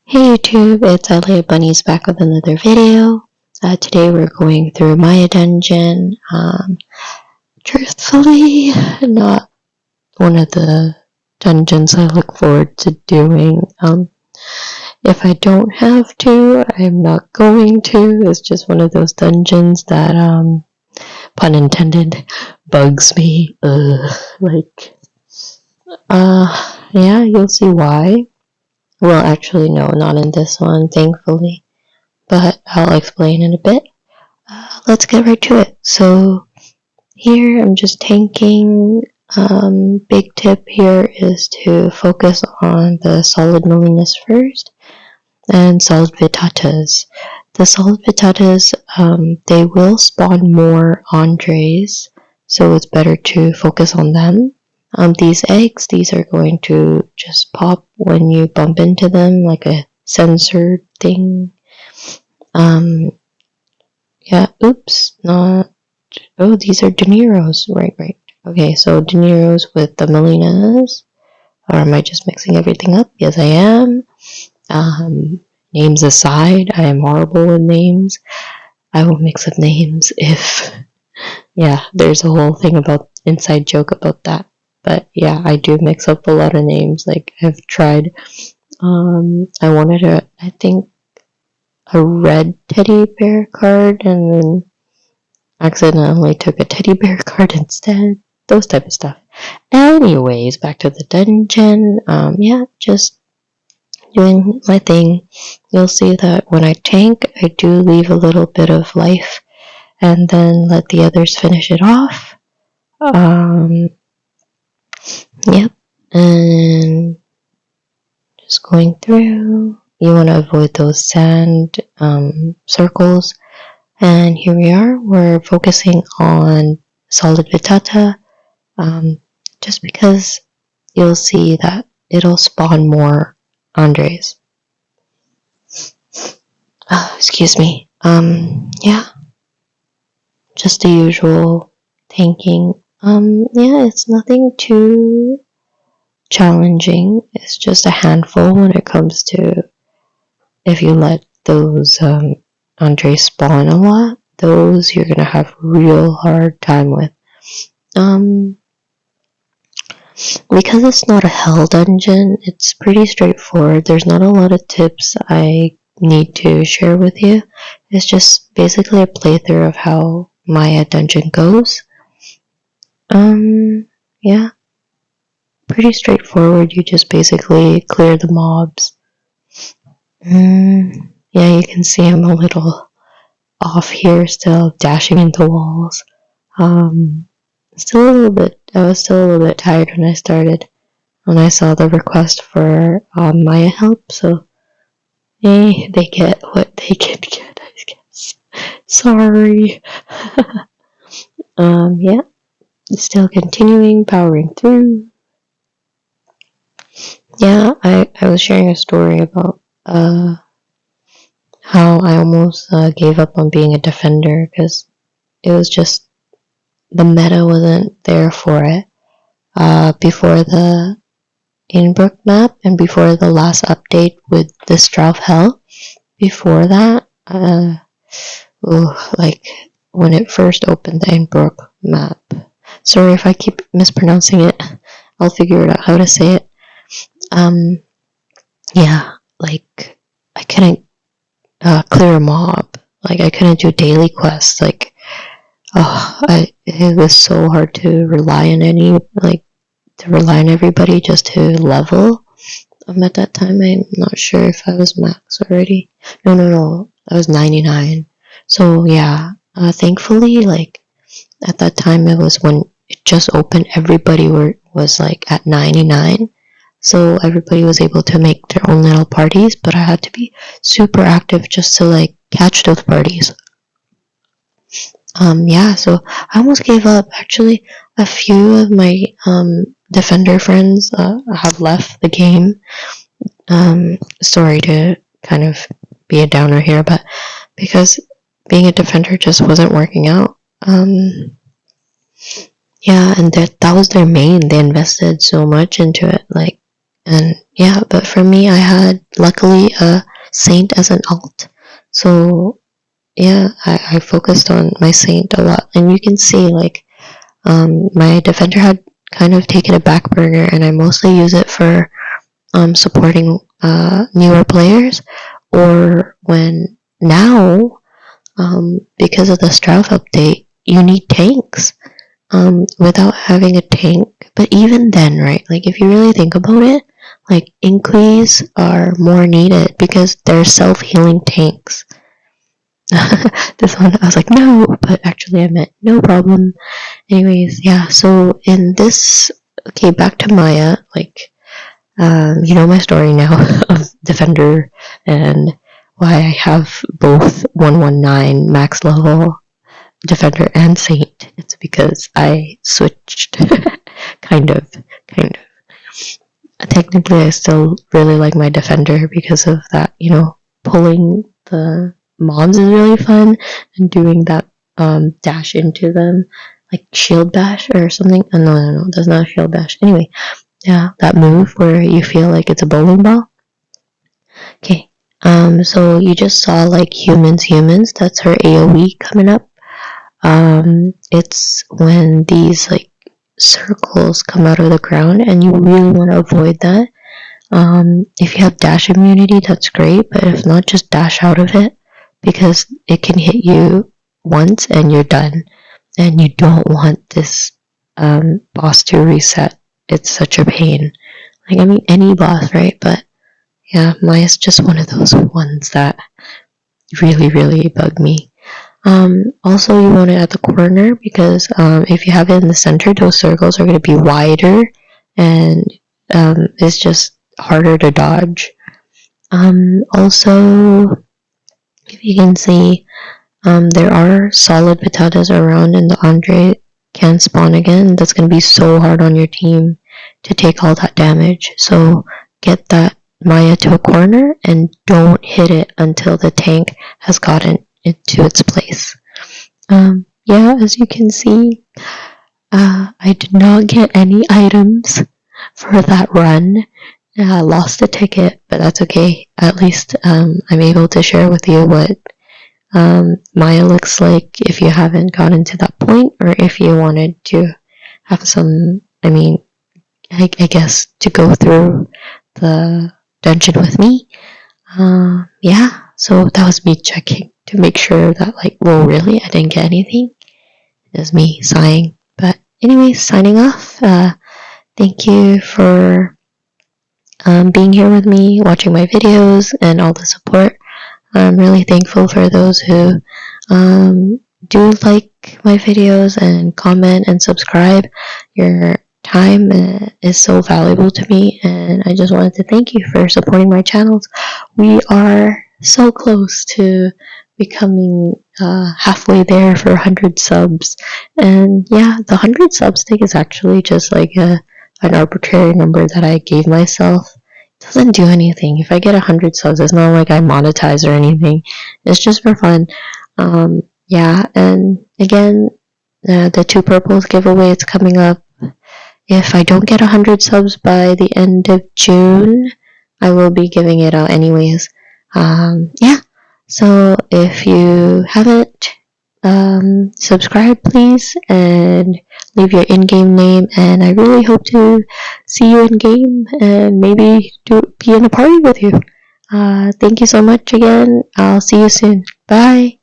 Hey YouTube, it's Aileah Bunnies back with another video. Today we're going through Maya Dungeon. Truthfully, not one of the dungeons I look forward to doing. If I don't have to, I'm not going to. It's just one of those dungeons that, pun intended, bugs me. Yeah, you'll see why. Well, actually, no, not in this one, thankfully. But I'll explain in a bit. Let's get right to it. So here I'm just tanking. Big tip here is to focus on the solid Molinas first and solid Vitatas. The solid Vitatas, they will spawn more Andres, so it's better to focus on them. These eggs, these are going to just pop when you bump into them, like a sensor thing. Yeah, oops, not, oh, these are De Niro's, right. Okay, so De Niro's with the Molinas, or am I just mixing everything up? Yes, I am. Names aside, I am horrible with names. I will mix up names if, yeah, there's a whole thing about, inside joke about that. But yeah, I do mix up a lot of names, like I've tried, I wanted I think, a red teddy bear card and then accidentally took a teddy bear card instead. Those type of stuff. Anyways, back to the dungeon. Yeah, just doing my thing. You'll see that when I tank, I do leave a little bit of life and then let the others finish it off. Yep. And just going through. You want to avoid those sand circles. And here we are. We're focusing on solid Vitata. Just because you'll see that it'll spawn more Andres. Excuse me. Yeah. Just the usual tanking. Yeah, it's nothing too challenging. It's just a handful when it comes to if you let those Andres spawn a lot, those you're gonna have real hard time with. Because it's not a hell dungeon, it's pretty straightforward. There's not a lot of tips I need to share with you. It's just basically a playthrough of how Maya dungeon goes. Yeah. Pretty straightforward. You just basically clear the mobs. Yeah, you can see I'm a little off here still, dashing into walls. I was still a little bit tired when I started, when I saw the request for Maya help, so they get what they can get, I guess. Sorry. Yeah, still continuing, powering through. Yeah, I was sharing a story about how I almost gave up on being a defender because it was just the meta wasn't there for it. Before the Inbrook map and before the last update with the Strauf Hell, before that, like when it first opened the Inbrook map. Sorry if I keep mispronouncing it. I'll figure it out how to say it. Yeah, like I couldn't clear a mob. Like I couldn't do daily quests. Like, it was so hard to rely on everybody just to level. At that time, I'm not sure if I was max already. No, I was 99. So yeah, thankfully, like at that time, it was when it just opened. Everybody was like at 99. So everybody was able to make their own little parties, but I had to be super active just to like catch those parties. Yeah, so I almost gave up. Actually, a few of my defender friends have left the game. Sorry to kind of be a downer here, but because being a defender just wasn't working out. Yeah, and that was their main. They invested so much into it. Like, And yeah, but for me, I had luckily a Saint as an alt. So yeah, I focused on my Saint a lot. And you can see, like, my Defender had kind of taken a back burner, and I mostly use it for supporting newer players, or when now, because of the Strauth update, you need tanks. Without having a tank, but even then, right? Like, if you really think about it, like, Inquis are more needed because they're self-healing tanks. This one, I was like, no, but actually I meant no problem. Anyways, yeah, so in this, okay, back to Maya, like, you know my story now of Defender and why I have both 119 max level Defender and Saint. It's because I switched. kind of. Technically, I still really like my Defender because of that, pulling the mobs is really fun, and doing that dash into them, like shield bash or something. No, that's not a shield bash. Anyway, yeah, that move where you feel like it's a bowling ball. Okay, so you just saw, like, humans. That's her AoE coming up. It's when these, like, circles come out of the ground, and you really want to avoid that. If you have dash immunity, that's great, but if not, just dash out of it, because it can hit you once and you're done, and you don't want this boss to reset. It's such a pain. Like, I mean, any boss, right? But yeah, Maya's just one of those ones that really, really bug me. Also, you want it at the corner, because if you have it in the center, those circles are going to be wider, and it's just harder to dodge. Also, if you can see, there are solid potatoes around, and the Andre can spawn again. That's going to be so hard on your team to take all that damage. So get that Maya to a corner and don't hit it until the tank has gotten into its place. Yeah, as you can see, I did not get any items for that run. I lost a ticket, but that's okay. At least I'm able to share with you what Maya looks like if you haven't gotten to that point, or if you wanted to have some, I guess, to go through the dungeon with me. Yeah, so that was me checking to make sure that, like, well, really, I didn't get anything. It was me sighing. But anyways, signing off. Thank you for being here with me, watching my videos, and all the support. I'm really thankful for those who do like my videos and comment and subscribe. Your time is so valuable to me, and I just wanted to thank you for supporting my channels. We are so close to becoming halfway there for 100 subs, and yeah, the 100 subs thing is actually just like an arbitrary number that I gave myself. It doesn't do anything. If I get 100 subs, it's not like I monetize or anything. It's just for fun. Yeah, and again, the 2 purples giveaway is coming up. If I don't get 100 subs by the end of June, I will be giving it out anyways. Yeah, so if you haven't, subscribe please, and leave your in-game name, and I really hope to see you in-game, and maybe be in a party with you. Thank you so much again. I'll see you soon. Bye!